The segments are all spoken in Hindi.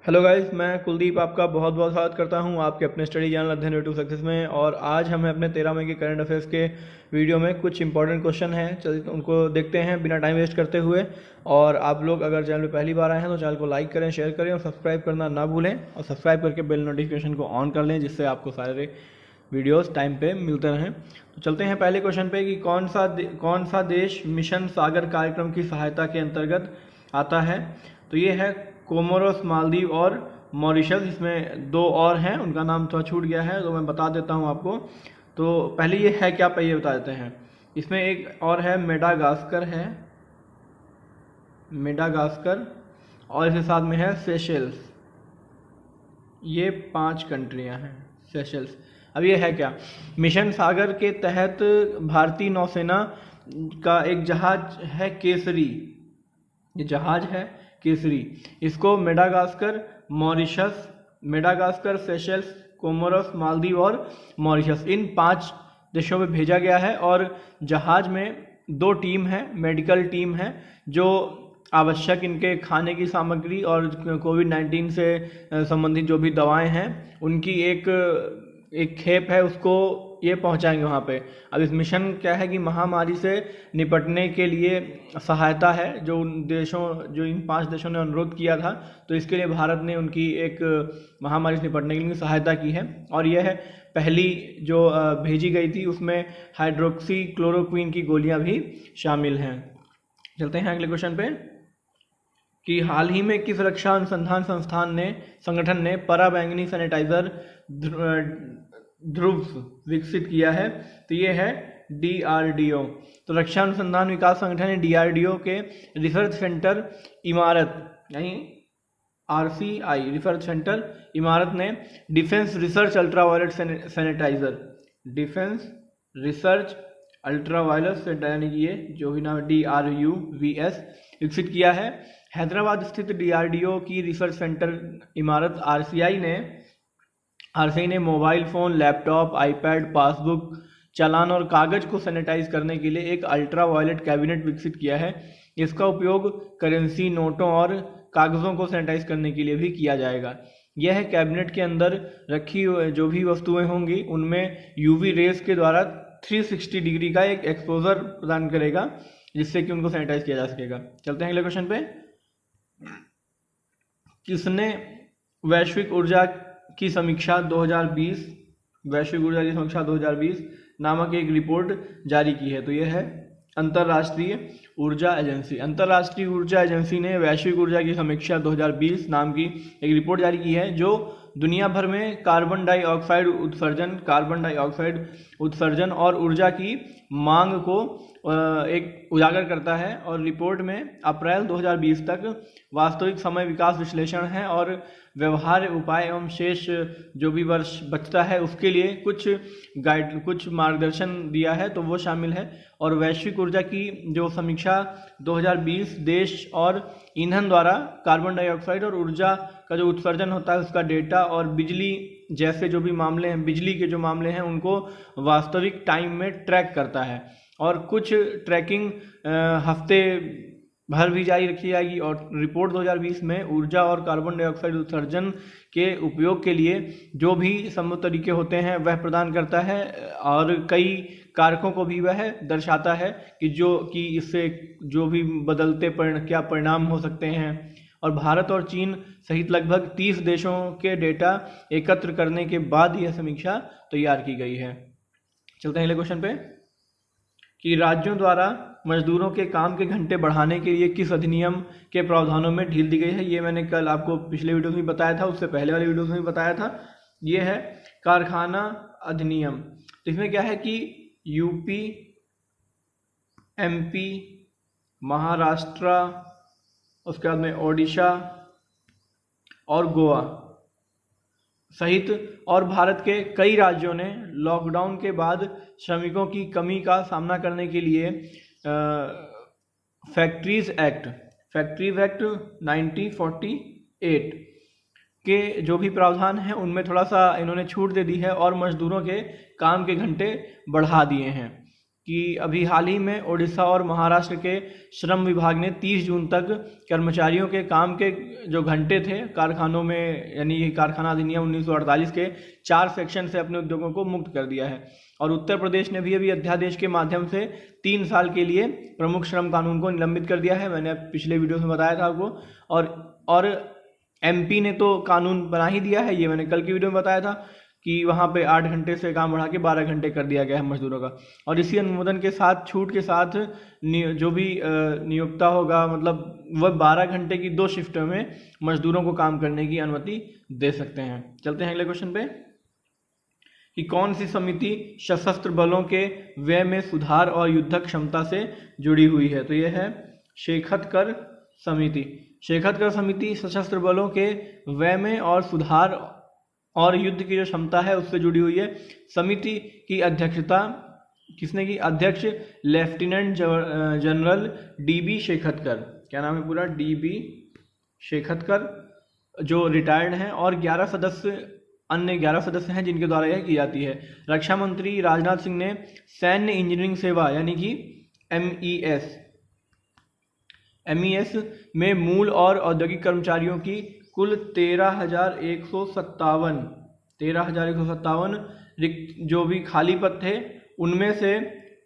हेलो गाइस, मैं कुलदीप आपका बहुत बहुत स्वागत करता हूं आपके अपने स्टडी चैनल अध्ययन वे टू सक्सेस में। और आज हम अपने 13 मई के करंट अफेयर्स के वीडियो में कुछ इंपॉर्टेंट क्वेश्चन हैं, चलिए तो उनको देखते हैं बिना टाइम वेस्ट करते हुए। और आप लोग अगर चैनल पे पहली बार आए हैं तो चैनल को लाइक करें, शेयर करें और सब्सक्राइब करना ना भूलें। और सब्सक्राइब करके बेल नोटिफिकेशन को ऑन कर लें, जिससे आपको सारे वीडियोस टाइम पे मिलते रहें। तो चलते हैं पहले क्वेश्चन पे कि कौन सा देश मिशन सागर कार्यक्रम की सहायता के अंतर्गत आता है। तो ये है कोमोरोस, मालदीव और मॉरिशस। इसमें दो और हैं, उनका नाम थोड़ा छूट गया है तो मैं बता देता हूँ आपको। तो पहले ये है क्या, पहले बता देते हैं। इसमें एक और है मेडागास्कर और इसके साथ में है सेशेल्स। ये 5 कंट्रियां हैं सेशेल्स। अब ये है क्या, मिशन सागर के तहत भारतीय नौसेना का एक जहाज है केसरी। ये जहाज है केसरी। इसको मेडागास्कर, सेशेल्स, कोमोरोस, मालदीव और मॉरिशस, इन 5 देशों में भेजा गया है। और जहाज में 2 टीम है, मेडिकल टीम है, जो आवश्यक इनके खाने की सामग्री और कोविड-19 से संबंधित जो भी दवाएं हैं उनकी एक खेप है, उसको ये पहुंचाएंगे वहाँ पे। अब इस मिशन क्या है कि महामारी से निपटने के लिए सहायता है, जो इन 5 देशों ने अनुरोध किया था। तो इसके लिए भारत ने उनकी एक महामारी से निपटने के लिए सहायता की है। और यह पहली जो भेजी गई थी उसमें हाइड्रोक्सी क्लोरोक्विन की गोलियां भी शामिल हैं। चलते हैं अगले क्वेश्चन पे कि हाल ही में किस रक्षा अनुसंधान संगठन ने पराबैंगनी सैनिटाइजर ध्रुव विकसित किया है। तो ये है DRDO। तो रक्षा अनुसंधान विकास संगठन ने DRDO के रिसर्च सेंटर इमारत यानी RCI रिसर्च सेंटर इमारत ने डिफेंस रिसर्च अल्ट्रावायलेट सैनिटाइजर यानी कि ये जो भी नाम DRUVS विकसित किया है। हैदराबाद स्थित DRDO की रिसर्च सेंटर इमारत RCI ने mobile phone, laptop, iPad, passbook, चालान और कागज़ को सैनिटाइज करने के लिए एक अल्ट्रा वायलेट कैबिनेट विकसित किया है। इसका उपयोग करेंसी, नोटों और कागज़ों को सैनिटाइज करने के लिए भी किया जाएगा। यह कैबिनेट के अंदर रखी जो भी वस्तुएं होंगी उनमें UV रेस के द्वारा 360 डिग्री का एक एक्सपोजर प्रदान करेगा, जिससे कि उनको सैनिटाइज किया जा सकेगा। चलते हैं अगले क्वेश्चन पे। किसने वैश्विक ऊर्जा की समीक्षा 2020 नामक एक रिपोर्ट जारी की है। तो यह है अंतर्राष्ट्रीय ऊर्जा एजेंसी ने वैश्विक ऊर्जा की समीक्षा 2020 नाम की एक रिपोर्ट जारी की है, जो दुनिया भर में कार्बन डाइऑक्साइड उत्सर्जन और ऊर्जा की मांग को एक उजागर करता है। और रिपोर्ट में अप्रैल 2020 तक वास्तविक समय विकास विश्लेषण है और व्यवहार्य उपाय एवं शेष जो भी वर्ष बचता है उसके लिए कुछ मार्गदर्शन दिया है, तो वो शामिल है। और वैश्विक ऊर्जा की जो समीक्षा 2020 देश और ईंधन द्वारा कार्बन डाइऑक्साइड और ऊर्जा का जो उत्सर्जन होता है उसका डेटा और बिजली जैसे जो भी मामले हैं, बिजली के जो मामले हैं उनको वास्तविक टाइम में ट्रैक करता है। और कुछ ट्रैकिंग हफ्ते भर भी जारी रखी जाएगी। और रिपोर्ट 2020 में ऊर्जा और कार्बन डाइऑक्साइड उत्सर्जन के उपयोग के लिए जो भी संभव तरीके होते हैं वह प्रदान करता है, और कई कारकों को भी वह दर्शाता है कि इससे जो भी बदलते क्या परिणाम हो सकते हैं। और भारत और चीन सहित लगभग 30 देशों के डेटा एकत्र करने के बाद यह समीक्षा तैयार की गई है। चलते हैं अगले क्वेश्चन पे कि राज्यों द्वारा मजदूरों के काम के घंटे बढ़ाने के लिए किस अधिनियम के प्रावधानों में ढील दी गई है। ये मैंने कल आपको पिछले वीडियो में बताया था, उससे पहले वाले वीडियो में भी बताया था। ये है कारखाना अधिनियम। तो इसमें क्या है कि यूपी, MP, महाराष्ट्र, उसके बाद में ओडिशा और गोवा सहित और भारत के कई राज्यों ने लॉकडाउन के बाद श्रमिकों की कमी का सामना करने के लिए फैक्ट्रीज एक्ट 1948 के जो भी प्रावधान हैं उनमें थोड़ा सा इन्होंने छूट दे दी है और मजदूरों के काम के घंटे बढ़ा दिए हैं। कि अभी हाल ही में उड़ीसा और महाराष्ट्र के श्रम विभाग ने 30 जून तक कर्मचारियों के काम के जो घंटे थे कारखानों में, यानी कारखाना अधिनियम 1948 के 4 सेक्शन से अपने उद्योगों को मुक्त कर दिया है। और उत्तर प्रदेश ने भी अभी अध्यादेश के माध्यम से 3 साल के लिए प्रमुख श्रम कानून को निलंबित कर दिया है। मैंने पिछले वीडियो में बताया था आपको। और एमपी ने तो कानून बना ही दिया है, ये मैंने कल की वीडियो में बताया था कि वहाँ पे 8 घंटे से काम बढ़ा के 12 घंटे कर दिया गया है मजदूरों का। और इसी अनुमोदन के साथ, छूट के साथ जो भी नियोक्ता होगा, मतलब वह 12 घंटे की 2 शिफ्टों में मजदूरों को काम करने की अनुमति दे सकते हैं। चलते हैं अगले क्वेश्चन पे कि कौन सी समिति सशस्त्र बलों के व्यय में सुधार और युद्धक क्षमता से जुड़ी हुई है। तो यह है शेखतकर समिति। शेखतकर समिति सशस्त्र बलों के व्यय में और सुधार और युद्ध की जो क्षमता है उससे जुड़ी हुई है। समिति की अध्यक्षता किसने की? अध्यक्ष लेफ्टिनेंट जनरल डीबी शेखतकर। क्या नाम है पूरा? डीबी शेखतकर, जो रिटायर्ड हैं। और 11 सदस्य, अन्य 11 सदस्य हैं जिनके द्वारा यह की जाती है। रक्षा मंत्री राजनाथ सिंह ने सैन्य इंजीनियरिंग सेवा यानी कि MES में मूल और औद्योगिक कर्मचारियों की कुल 13,157 जो भी खाली पद थे उनमें से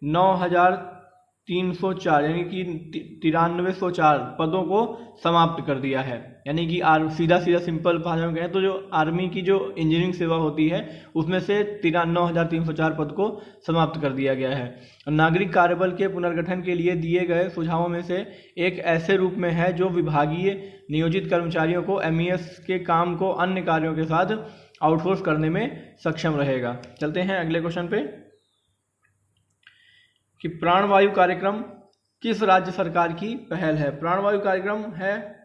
9,304 यानी कि 9304 पदों को समाप्त कर दिया है। यानी कि सीधा सिंपल भाषा में कहें तो जो आर्मी की जो इंजीनियरिंग सेवा होती है उसमें से 9,304 पद को समाप्त कर दिया गया है। नागरिक कार्यबल के पुनर्गठन के लिए दिए गए सुझावों में से एक ऐसे रूप में है जो विभागीय नियोजित कर्मचारियों को MES के काम को अन्य कार्यों के साथ आउटसोर्स करने में सक्षम रहेगा। चलते हैं अगले क्वेश्चन पे कि प्राणवायु कार्यक्रम किस राज्य सरकार की पहल है। प्राणवायु कार्यक्रम है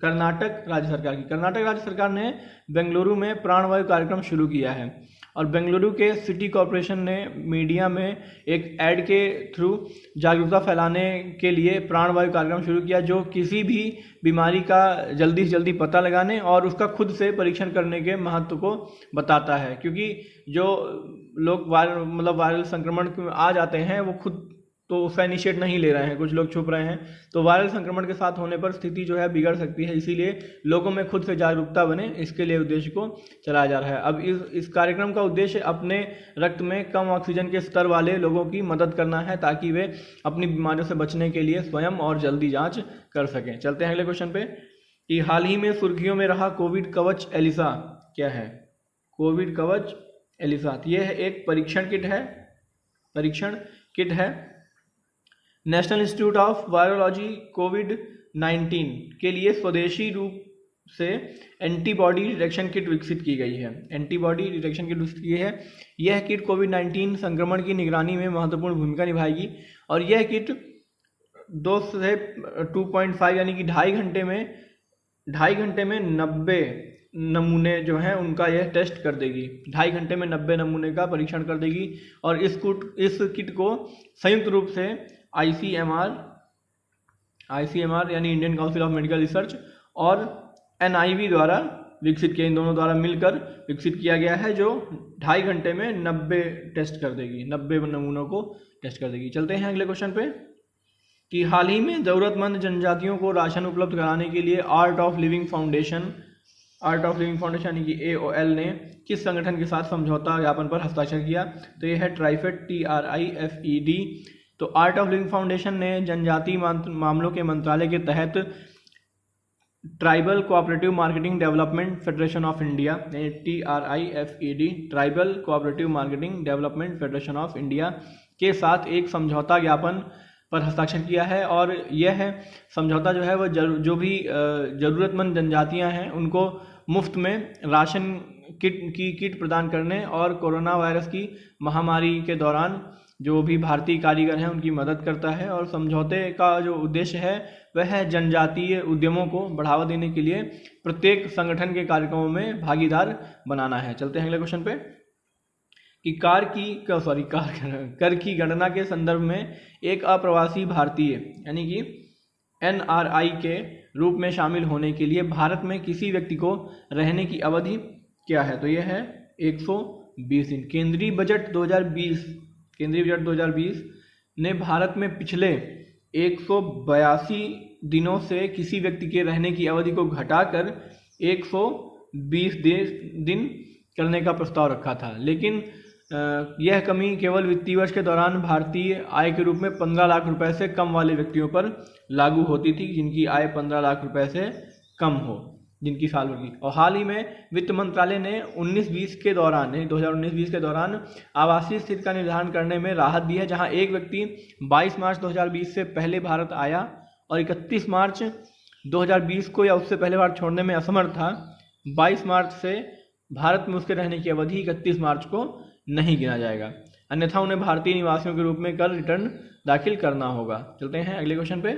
कर्नाटक राज्य सरकार की। कर्नाटक राज्य सरकार ने बेंगलुरु में प्राणवायु कार्यक्रम शुरू किया है। और बेंगलुरु के सिटी कॉरपोरेशन ने मीडिया में एक ऐड के थ्रू जागरूकता फैलाने के लिए प्राणवायु कार्यक्रम शुरू किया, जो किसी भी बीमारी का जल्दी से जल्दी पता लगाने और उसका खुद से परीक्षण करने के महत्व को बताता है। क्योंकि जो लोग वायरल संक्रमण आ जाते हैं वो खुद तो उसका इनिशिएट नहीं ले रहे हैं, कुछ लोग छुप रहे हैं, तो वायरल संक्रमण के साथ होने पर स्थिति जो है बिगड़ सकती है। इसीलिए लोगों में खुद से जागरूकता बने, इसके लिए उद्देश्य को चलाया जा रहा है। अब इस कार्यक्रम का उद्देश्य अपने रक्त में कम ऑक्सीजन के स्तर वाले लोगों की मदद करना है ताकि वे अपनी बीमारियों से बचने के लिए स्वयं और जल्दी जाँच कर सकें। चलते हैं अगले क्वेश्चन पे कि हाल ही में सुर्खियों में रहा कोविड कवच एलिसा क्या है। कोविड कवच एलिसा यह एक परीक्षण किट है। नेशनल इंस्टीट्यूट ऑफ वायरोलॉजी कोविड-19 के लिए स्वदेशी रूप से एंटीबॉडी डिटेक्शन किट विकसित की गई है। यह किट कोविड-19 संक्रमण की निगरानी में महत्वपूर्ण भूमिका निभाएगी। और यह किट 2 से 2.5 यानी कि 2.5 घंटे में 90 नमूने जो हैं उनका यह टेस्ट कर देगी। 2.5 घंटे में 90 नमूने का परीक्षण कर देगी। और इस किट को संयुक्त रूप से ICMR यानी Indian council of medical research और NIV द्वारा विकसित किया, इन दोनों द्वारा मिलकर विकसित किया गया है, जो 2.5 घंटे में 90 टेस्ट कर देगी, 90 नमूनों को टेस्ट कर देगी। चलते हैं अगले क्वेश्चन पे कि हाल ही में ज़रूरतमंद जनजातियों को राशन उपलब्ध कराने के लिए आर्ट ऑफ लिविंग फाउंडेशन यानी कि AOL ने किस संगठन के साथ समझौता ज्ञापन पर हस्ताक्षर किया। तो यह है ट्राइफेड, TRIFED। तो आर्ट ऑफ लिविंग फाउंडेशन ने जनजातीय मामलों के मंत्रालय के तहत tribal cooperative marketing development federation of India TRIFED tribal cooperative marketing development federation of India के साथ एक समझौता ज्ञापन पर हस्ताक्षर किया है। और यह समझौता जो है वह जो भी ज़रूरतमंद जनजातियां हैं उनको मुफ्त में राशन किट प्रदान करने और कोरोना वायरस की महामारी के दौरान जो भी भारतीय कारीगर हैं उनकी मदद करता है। और समझौते का जो उद्देश्य है वह है जनजातीय उद्यमों को बढ़ावा देने के लिए प्रत्येक संगठन के कार्यक्रमों में भागीदार बनाना है। चलते हैं अगले क्वेश्चन पे कि कर की गणना के संदर्भ में एक अप्रवासी भारतीय यानी कि NRI के रूप में शामिल होने के लिए भारत में किसी व्यक्ति को रहने की अवधि क्या है। तो यह है 120 दिन। केंद्रीय बजट 2020 ने भारत में पिछले 182 दिनों से किसी व्यक्ति के रहने की अवधि को घटाकर 120 दिन करने का प्रस्ताव रखा था, लेकिन यह कमी केवल वित्तीय वर्ष के दौरान भारतीय आय के रूप में 15 लाख रुपए से कम वाले व्यक्तियों पर लागू होती थी, जिनकी आय 15 लाख रुपए से कम हो, जिनकी साल भर की। और हाल ही में वित्त मंत्रालय ने 19-20 के दौरान 2019-20 के दौरान आवासीय स्थिति का निर्धारण करने में राहत दी है, जहां एक व्यक्ति 22 मार्च 2020 से पहले भारत आया और 31 मार्च 2020 को या उससे पहले भारत छोड़ने में असमर्थ था, 22 मार्च से भारत में उसके रहने की अवधि 31 मार्च को नहीं गिना जाएगा, अन्यथा उन्हें भारतीय निवासियों के रूप में कर रिटर्न दाखिल करना होगा। चलते हैं अगले क्वेश्चन पे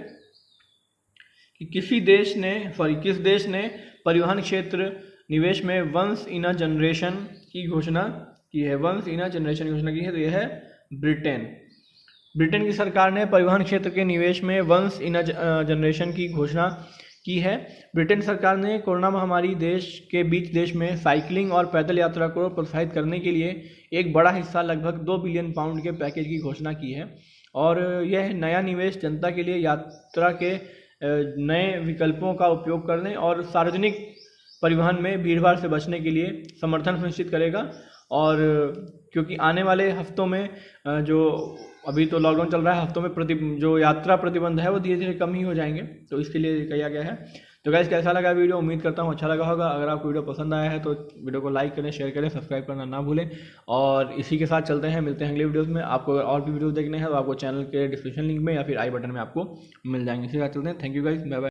कि किस देश ने परिवहन क्षेत्र निवेश में वंस इन अ जनरेशन की घोषणा की है। वंस इन अ जनरेशन की घोषणा की है तो यह है ब्रिटेन की सरकार ने परिवहन क्षेत्र के निवेश में वंस इन अ जनरेशन की घोषणा की है। ब्रिटेन सरकार ने कोरोना महामारी के बीच देश में साइकिलिंग और पैदल यात्रा को प्रोत्साहित करने के लिए एक बड़ा हिस्सा लगभग 2 बिलियन पाउंड के पैकेज की घोषणा की है, और यह नया निवेश जनता के लिए यात्रा के नए विकल्पों का उपयोग करने और सार्वजनिक परिवहन में भीड़भाड़ से बचने के लिए समर्थन सुनिश्चित करेगा। और क्योंकि आने वाले हफ्तों में जो अभी तो लॉकडाउन चल रहा है, हफ्तों में जो यात्रा प्रतिबंध है वो धीरे धीरे कम ही हो जाएंगे, तो इसके लिए किया गया है। तो गाइस कैसा लगा वीडियो, उम्मीद करता हूँ अच्छा लगा होगा। अगर आपको वीडियो पसंद आया है तो वीडियो को लाइक करें, शेयर करें, सब्सक्राइब करना ना भूलें। और इसी के साथ चलते हैं, मिलते हैं अगले वीडियोज़ में। आपको अगर और भी वीडियो देखने हैं तो आपको चैनल के डिस्क्रिप्शन लिंक में या फिर आई बटन में आपको मिल जाएंगे। इसी के साथ चलते हैं, thank you guys, bye bye.